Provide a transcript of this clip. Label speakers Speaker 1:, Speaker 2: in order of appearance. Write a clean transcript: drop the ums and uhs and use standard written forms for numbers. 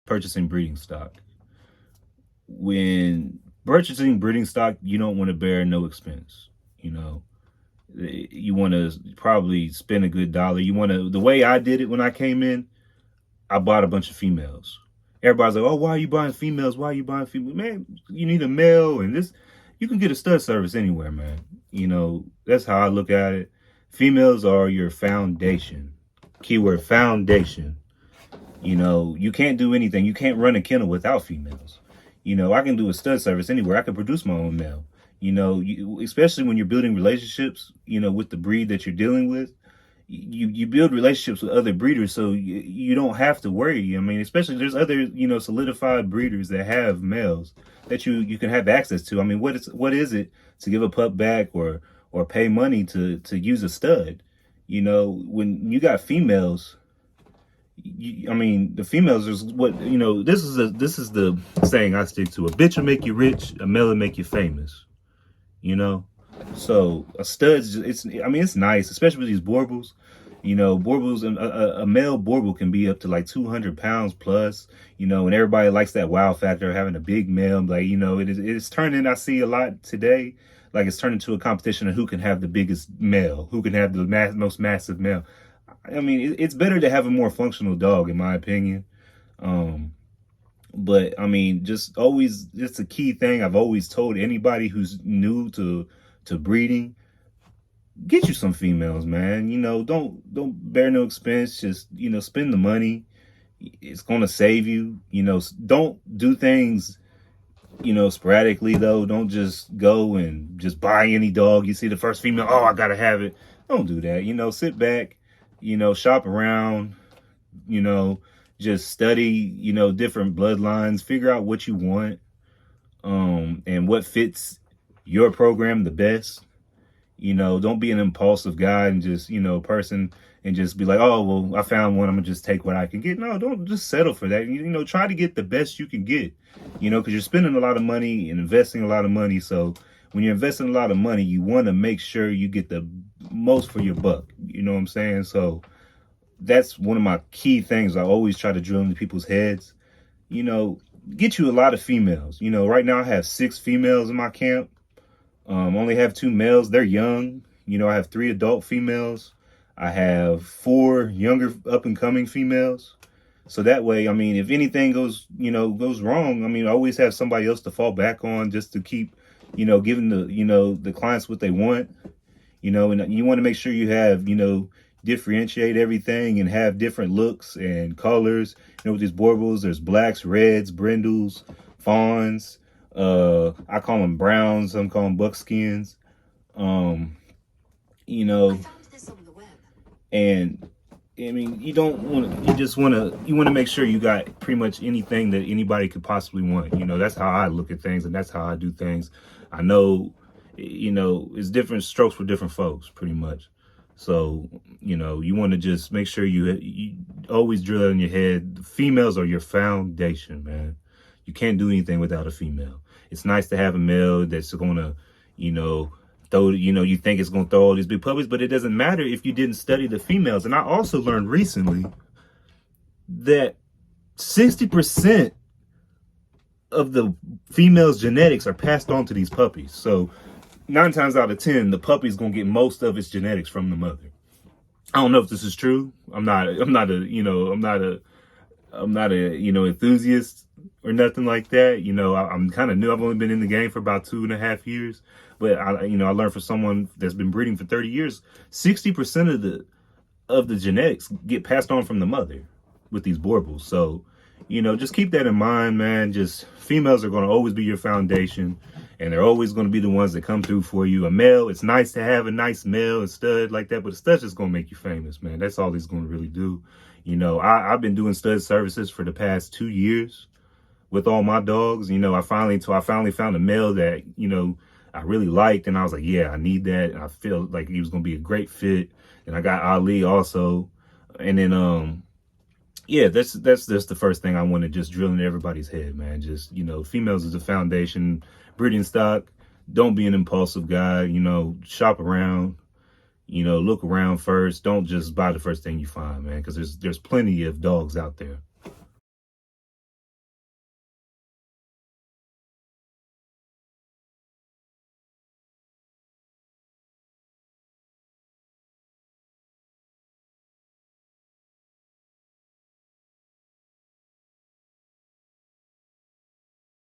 Speaker 1: purchasing breeding stock. When purchasing breeding stock, you don't want to bear no expense. You know, you want to probably spend a good dollar. You want to, the way I did it when I came in, I bought a bunch of females. Everybody's like, oh, why are you buying females? Why are you buying females? Man, you need a male and this. You can get a stud service anywhere, man. You know, that's how I look at it. Females are your foundation. Keyword foundation. You know, you can't do anything. You can't run a kennel without females. You know, I can do a stud service anywhere. I can produce my own male. You know, especially when you're building relationships, you know, with the breed that you're dealing with, you build relationships with other breeders, so you don't have to worry. I mean, especially there's other, you know, solidified breeders that have males that you can have access to. I mean, what is it to give a pup back or pay money to use a stud? You know, when you got females, I mean, the females is what, you know, this is the saying I stick to: a bitch will make you rich, a male will make you famous. You know, so a stud's, I mean, it's nice, especially with these Boerboels. You know, Boerboels, a male Boerboel can be up to like 200 pounds plus, you know, and everybody likes that wow factor of having a big male. Like, you know, it's turning, I see a lot today, like it's turning to a competition of who can have the biggest male, who can have the most massive male. I mean, it's better to have a more functional dog, in my opinion. But I mean, just a key thing I've always told anybody who's new to breeding: get you some females, man. You know, don't bear no expense. Just, you know, spend the money. It's gonna save you. You know, don't do things, you know, sporadically though. Don't just go and just buy any dog you see the first female. Oh, I gotta have it. Don't do that. You know, sit back. You know, shop around. You know, just study, you know, different bloodlines, figure out what you want, and what fits your program the best. You know, don't be an impulsive guy and just, you know, person and just be like, oh, well, I found one, I'm gonna just take what I can get. No, don't just settle for that. You know, try to get the best you can get, you know, because you're spending a lot of money and investing a lot of money. So when you're investing a lot of money, you want to make sure you get the most for your buck. You know what I'm saying? So that's one of my key things I always try to drill into people's heads. You know, get you a lot of females. You know, right now I have 6 females in my camp. Only have 2 males. They're young. You know, I have 3 adult females. I have 4 younger up and coming females. So that way, I mean, if anything goes wrong, I mean, I always have somebody else to fall back on, just to keep, you know, giving the clients what they want. You know, and you want to make sure you have, you know, differentiate everything and have different looks and colors. You know, with these Boerboels, there's blacks, reds, brindles, fawns. I call them browns. Some call them buckskins. You know, and I mean, you don't want to. You want to make sure you got pretty much anything that anybody could possibly want. You know, that's how I look at things, and that's how I do things. I know, you know, it's different strokes for different folks, pretty much. So, you know, you want to just make sure you always drill it in your head. The females are your foundation, man. You can't do anything without a female. It's nice to have a male that's going to, you know, you think it's going to throw all these big puppies, but it doesn't matter if you didn't study the females. And I also learned recently that 60% of the female's genetics are passed on to these puppies. So 9 times out of 10, the puppy's gonna get most of its genetics from the mother. I don't know if this is true. I'm not a enthusiast or nothing like that. You know, I'm kind of new. I've only been in the game for about 2.5 years, but I learned from someone that's been breeding for 30 years. 60% of the genetics get passed on from the mother with these Boerboels. So, you know, just keep that in mind, man. Just females are going to always be your foundation, and they're always going to be the ones that come through for you. A male, it's nice to have a nice male, a stud like that, but a stud's just going to make you famous, man. That's all he's going to really do. You know, I've been doing stud services for the past 2 years with all my dogs. You know, I finally found a male that, you know, I really liked, and I was like, yeah, I need that. And I feel like he was going to be a great fit. And I got Ali also. And then, yeah, that's the first thing I want to just drill into everybody's head, man. Just, you know, females is the foundation. Breeding stock, don't be an impulsive guy. You know, shop around. You know, look around first. Don't just buy the first thing you find, man, because there's plenty of dogs out there.